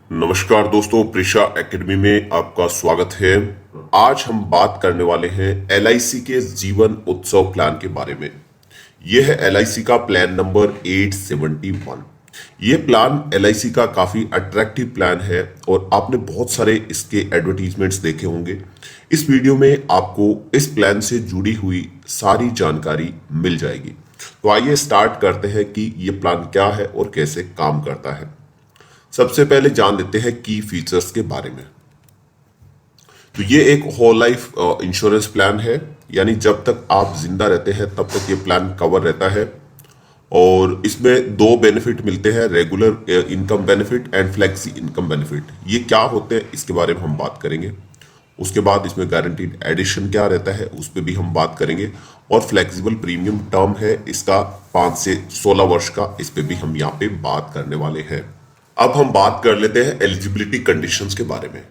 नमस्कार दोस्तों, प्रिशा एकेडमी में आपका स्वागत है। आज हम बात करने वाले हैं एलआईसी के जीवन उत्सव प्लान के बारे में। यह है एलआईसी का प्लान नंबर 871। यह प्लान एलआईसी का काफी अट्रैक्टिव प्लान है और आपने बहुत सारे इसके एडवर्टीजमेंट्स देखे होंगे। इस वीडियो में आपको इस प्लान से जुड़ी हुई सारी जानकारी मिल जाएगी। तो आइए स्टार्ट करते हैं कि यह प्लान क्या है और कैसे काम करता है। सबसे पहले जान लेते हैं की फीचर्स के बारे में। तो ये एक होल लाइफ इंश्योरेंस प्लान है, यानी जब तक आप जिंदा रहते हैं तब तक ये प्लान कवर रहता है। और इसमें दो बेनिफिट मिलते हैं, regular income benefit and flexi income benefit. ये क्या होते हैं इसके बारे में हम बात करेंगे। उसके बाद इसमें गारंटीड एडिशन क्या रहता है उस पर भी हम बात करेंगे। और फ्लेक्सिबल प्रीमियम टर्म है इसका 5 से 16 वर्ष का, इस पे भी हम यहाँ पे बात करने वाले हैं। अब हम बात कर लेते हैं एलिजिबिलिटी कंडीशंस के बारे में।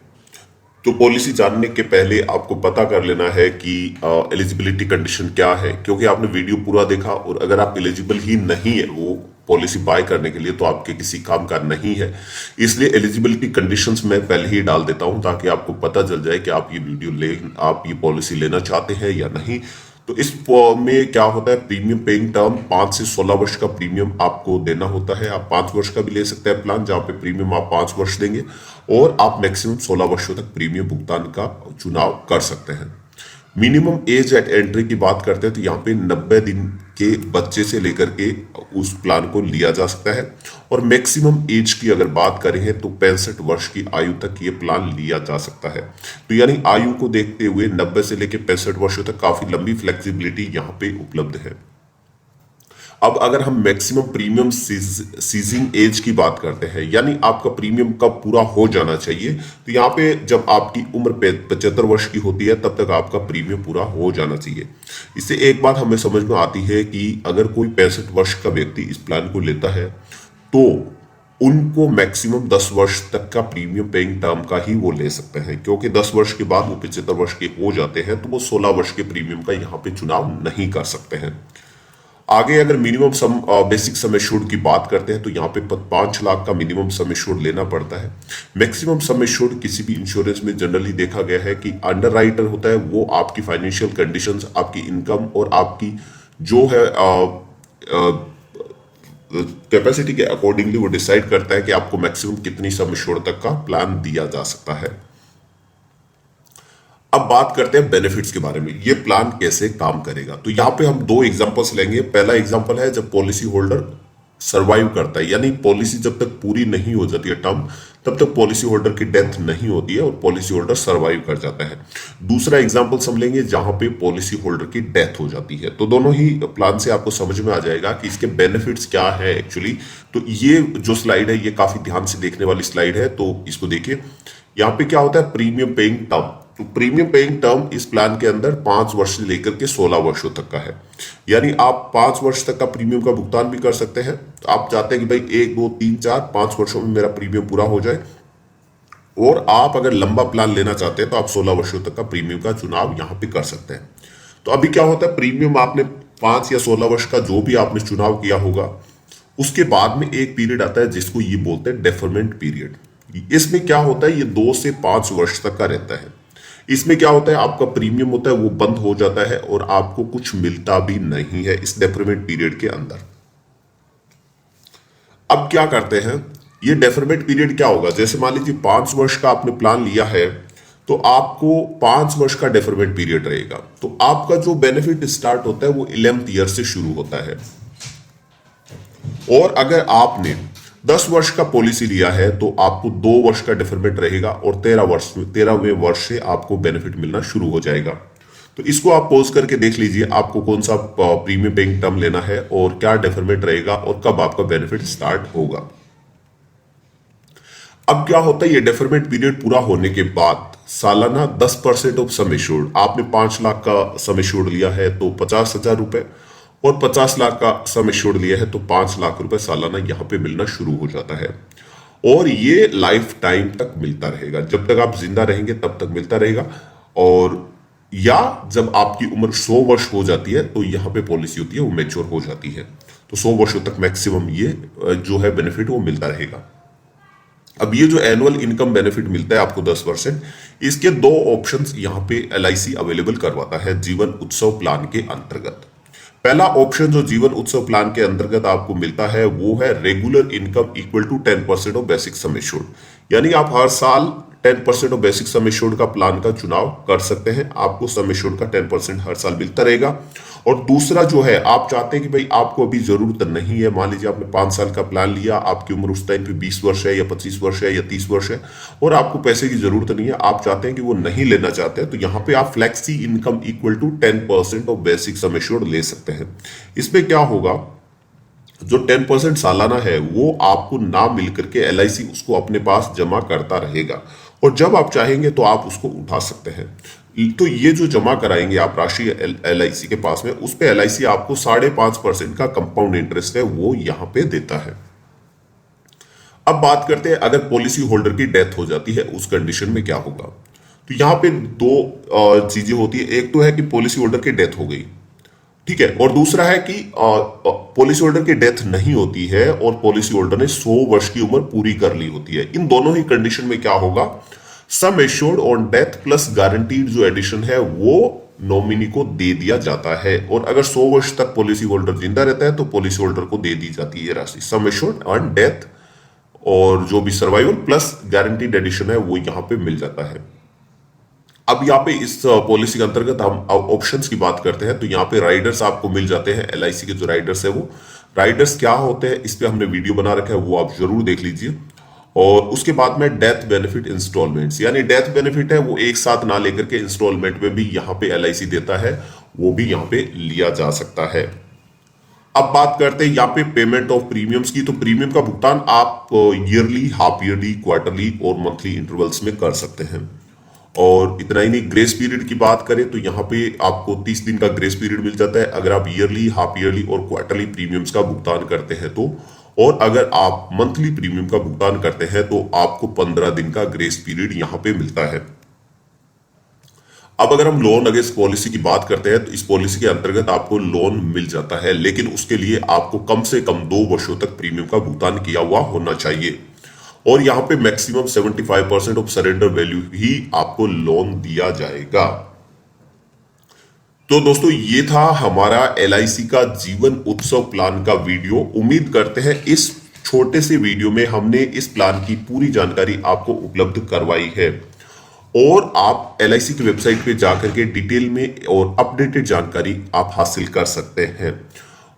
तो पॉलिसी जानने के पहले आपको पता कर लेना है कि एलिजिबिलिटी कंडीशन क्या है, क्योंकि आपने वीडियो पूरा देखा और अगर आप एलिजिबल ही नहीं है वो पॉलिसी बाय करने के लिए तो आपके किसी काम का नहीं है। इसलिए एलिजिबिलिटी कंडीशंस मैं पहले ही डाल देता हूं ताकि आपको पता चल जाए कि आप आप ये पॉलिसी लेना चाहते हैं या नहीं। तो इस में क्या होता है, प्रीमियम पेइंग टर्म 5 से 16 वर्ष का प्रीमियम आपको देना होता है। आप 5 वर्ष का भी ले सकते हैं प्लान, जहां पे प्रीमियम आप 5 वर्ष देंगे और आप मैक्सिमम 16 वर्षों तक प्रीमियम भुगतान का चुनाव कर सकते हैं। मिनिमम एज एट एंट्री की बात करते हैं तो यहाँ पे 90 दिन के बच्चे से लेकर के उस प्लान को लिया जा सकता है। और मैक्सिमम एज की अगर बात करें तो 65 वर्ष की आयु तक ये प्लान लिया जा सकता है। तो यानी आयु को देखते हुए 90 से लेकर 65 वर्षों तक काफी लंबी फ्लेक्सिबिलिटी यहाँ पे उपलब्ध है। अब अगर हम मैक्सिमम प्रीमियम सीजिंग एज की बात करते हैं, यानी आपका प्रीमियम कब पूरा हो जाना चाहिए, तो यहाँ पे जब आपकी उम्र 75 वर्ष की होती है तब तक आपका प्रीमियम पूरा हो जाना चाहिए। इससे एक बात हमें समझ में आती है कि अगर कोई 65 वर्ष का व्यक्ति इस प्लान को लेता है तो उनको मैक्सिमम 10 वर्ष तक का प्रीमियम पेइंग टर्म का ही वो ले सकते हैं, क्योंकि 10 वर्ष के बाद वो 75 वर्ष के हो जाते हैं तो वो 16 वर्ष के प्रीमियम का यहाँ पे चुनाव नहीं कर सकते हैं। आगे अगर मिनिमम बेसिक सम एश्योर्ड की बात करते हैं तो यहाँ पे 5 लाख का मिनिमम सम एश्योर्ड लेना पड़ता है। मैक्सिमम सम एश्योर्ड किसी भी इंश्योरेंस में जनरली देखा गया है कि अंडरराइटर होता है, वो आपकी फाइनेंशियल कंडीशंस, आपकी इनकम और आपकी जो है कैपेसिटी के अकॉर्डिंगली वो डिसाइड करता है कि आपको मैक्सिमम कितनी सम एश्योर्ड तक का प्लान दिया जा सकता है। अब बात करते हैं बेनिफिट्स के बारे में, ये प्लान कैसे काम करेगा। तो यहाँ पे हम दो एग्जांपल्स लेंगे। पहला एग्जांपल है जब पॉलिसी होल्डर सरवाइव करता है, यानी पॉलिसी जब तक पूरी नहीं हो जाती है टर्म, तब तक पॉलिसी होल्डर की डेथ नहीं होती है और पॉलिसी होल्डर सरवाइव कर जाता है। दूसरा एग्जांपल हम लेंगे जहां पे पॉलिसी होल्डर की डेथ हो जाती है। तो दोनों ही प्लान से आपको समझ में आ जाएगा कि इसके बेनिफिट्स क्या है एक्चुअली। तो ये जो स्लाइड है ये काफी ध्यान से देखने वाली स्लाइड है, तो इसको देखिए। यहाँ पे क्या होता है, प्रीमियम पेइंग टर्म। तो प्रीमियम पेइंग टर्म इस प्लान के अंदर 5 वर्ष से लेकर के 16 वर्षों तक का है, यानी आप 5 वर्ष तक का प्रीमियम का भुगतान भी कर सकते हैं। तो आप चाहते हैं कि भाई 1 2 3 4 5 वर्षों में मेरा प्रीमियम पूरा हो जाए, और आप अगर लंबा प्लान लेना चाहते हैं तो आप 16 वर्षों तक का प्रीमियम का चुनाव यहां पे कर सकते हैं। तो अभी क्या होता है, प्रीमियम आपने 5 या 16 वर्ष का जो भी आपने चुनाव किया होगा, उसके बाद में एक पीरियड आता है जिसको ये बोलते हैं डेफरमेंट पीरियड। इसमें क्या होता है, ये 2 से 5 वर्ष तक का रहता है। इसमें क्या होता है, आपका प्रीमियम होता है वो बंद हो जाता है और आपको कुछ मिलता भी नहीं है इस डेफरमेंट पीरियड के अंदर। अब क्या करते हैं, ये डेफरमेंट पीरियड क्या होगा, जैसे मान लीजिए 5 वर्ष का आपने प्लान लिया है तो आपको 5 वर्ष का डेफरमेंट पीरियड रहेगा। तो आपका जो बेनिफिट स्टार्ट होता है वो 11th ईयर से शुरू होता है। और अगर आपने 10 वर्ष का पॉलिसी लिया है तो आपको 2 वर्ष का डेफरमेंट रहेगा और 13वें वर्ष से आपको बेनिफिट मिलना शुरू हो जाएगा। तो इसको आप पॉज करके देख लीजिए आपको कौन सा प्रीमियम पेइंग टर्म लेना है और क्या डेफरमेंट रहेगा और कब आपका बेनिफिट स्टार्ट होगा। अब क्या होता है, ये डेफरमेंट पीरियड पूरा होने के बाद सालाना 10% ऑफ सम एश्योर्ड, आपने 5 लाख का सम एश्योर्ड लिया है तो 50,000 रुपए, और 50 लाख का सम एश्योर्ड लिया है तो 5 लाख रुपए सालाना यहां पे मिलना शुरू हो जाता है। और ये लाइफ टाइम तक मिलता रहेगा, जब तक आप जिंदा रहेंगे तब तक मिलता रहेगा। और या जब आपकी उम्र 100 वर्ष हो जाती है तो यहाँ पे पॉलिसी होती है वो मैच्योर हो जाती है, तो 100 वर्षों तक मैक्सिमम ये जो है बेनिफिट वो मिलता रहेगा। अब ये जो एनुअल इनकम बेनिफिट मिलता है आपको 10%, इसके दो ऑप्शंस यहाँ पे एलआईसी अवेलेबल करवाता है जीवन उत्सव प्लान के अंतर्गत। पहला ऑप्शन जो जीवन उत्सव प्लान के अंतर्गत आपको मिलता है वो है regular income equal to 10% of basic sum assured, यानी आप हर साल 10% ऑफ बेसिक सम एश्योर्ड का प्लान का चुनाव कर सकते हैं, आपको सम एश्योर्ड का 10% हर साल मिलता रहेगा। और दूसरा जो है, आप चाहते हैं कि भाई आपको अभी जरूरत नहीं है, मान लीजिए आपने 5 साल का प्लान लिया, आपकी उम्र उस टाइम पे 20 वर्ष है या 25 वर्ष है या 30 वर्ष है और आपको पैसे की जरूरत नहीं है, आप चाहते हैं कि वो नहीं लेना चाहते हैं, तो यहाँ पे आप flexi income equal to 10% of basic sum assured ले सकते हैं। इसमें क्या होगा, जो 10% सालाना है वो आपको ना मिल करके एलआईसी उसको अपने पास जमा करता रहेगा और जब आप चाहेंगे तो आप उसको उठा सकते हैं। तो ये जो जमा कराएंगे आप राशि एलआईसी के पास में, उस पे एलआईसी आपको 5.5% का कंपाउंड इंटरेस्ट है वो यहां पे देता है। अब बात करते हैं अगर पॉलिसी होल्डर की डेथ हो जाती है उस कंडीशन में क्या होगा। तो यहां पे दो चीजें होती है, एक तो है कि पॉलिसी होल्डर की डेथ हो गई, ठीक है, और दूसरा है कि पॉलिसी होल्डर की डेथ नहीं होती है और पॉलिसी होल्डर ने 100 वर्ष की उम्र पूरी कर ली होती है। इन दोनों ही कंडीशन में क्या होगा, sum assured on death plus guaranteed जो एडिशन है वो नॉमिनी को दे दिया जाता है और अगर 100 वर्ष तक पॉलिसी होल्डर जिंदा रहता है तो पॉलिसी होल्डर को दे दी जाती है राशि। सम एश्योर्ड ऑन डेथ और जो भी सर्वाइवल प्लस गारंटीड एडिशन है वो यहां पे मिल जाता है। अब यहाँ पे इस पॉलिसी के अंतर्गत हम ऑप्शंस की बात करते हैं, तो यहाँ पे राइडर्स आपको मिल जाते हैं। एलआईसी के जो राइडर्स है वो राइडर्स क्या होते हैं इस पे हमने वीडियो बना रखा है, वो आप जरूर देख लीजिए। और उसके बाद में डेथ बेनिफिट इंस्टॉलमेंट्स, यानी डेथ बेनिफिट है वो एक साथ ना लेकर के इंस्टॉलमेंट में भी यहाँ पे एलआईसी देता है, वो भी यहाँ पे लिया जा सकता है। अब बात करते हैं यहाँ पे पेमेंट ऑफ प्रीमियम्स की। तो प्रीमियम का भुगतान आप ईयरली, हाफ ईयरली, क्वार्टरली और मंथली इंटरवल्स में कर सकते हैं। और इतना ही नहीं, ग्रेस पीरियड की बात करें तो यहाँ पे आपको 30 दिन का ग्रेस पीरियड मिल जाता है अगर आप ईयरली, हाफ ईयरली और क्वार्टरली प्रीमियम्स का भुगतान करते हैं तो। और अगर आप मंथली प्रीमियम का भुगतान करते हैं तो आपको 15 दिन का ग्रेस पीरियड यहाँ पे मिलता है। अब अगर हम लोन अगेंस्ट पॉलिसी की बात करते हैं तो इस पॉलिसी के अंतर्गत आपको लोन मिल जाता है, लेकिन उसके लिए आपको कम से कम 2 वर्षों तक प्रीमियम का भुगतान किया हुआ होना चाहिए और यहाँ पे मैक्सिमम 75% ऑफ सरेंडर वैल्यू ही आपको लोन दिया जाएगा। तो दोस्तों ये था हमारा एलआईसी का जीवन उत्सव प्लान का वीडियो। उम्मीद करते हैं इस छोटे से वीडियो में हमने इस प्लान की पूरी जानकारी आपको उपलब्ध करवाई है और आप एलआईसी की वेबसाइट पे जाकर के डिटेल में और अपडेटेड जानकारी आप हासिल कर सकते हैं।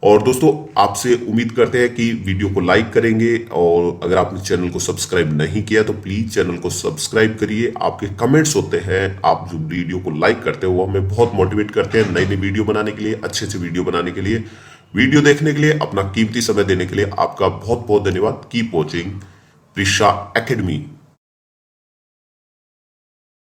और दोस्तों आपसे उम्मीद करते हैं कि वीडियो को लाइक करेंगे और अगर आपने चैनल को सब्सक्राइब नहीं किया तो प्लीज चैनल को सब्सक्राइब करिए। आपके कमेंट्स होते हैं, आप जो वीडियो को लाइक करते हो वो हमें बहुत मोटिवेट करते हैं नई नई वीडियो बनाने के लिए, अच्छे अच्छे वीडियो बनाने के लिए। वीडियो देखने के लिए, अपना कीमती समय देने के लिए आपका बहुत बहुत धन्यवाद। Keep watching Prisha academy.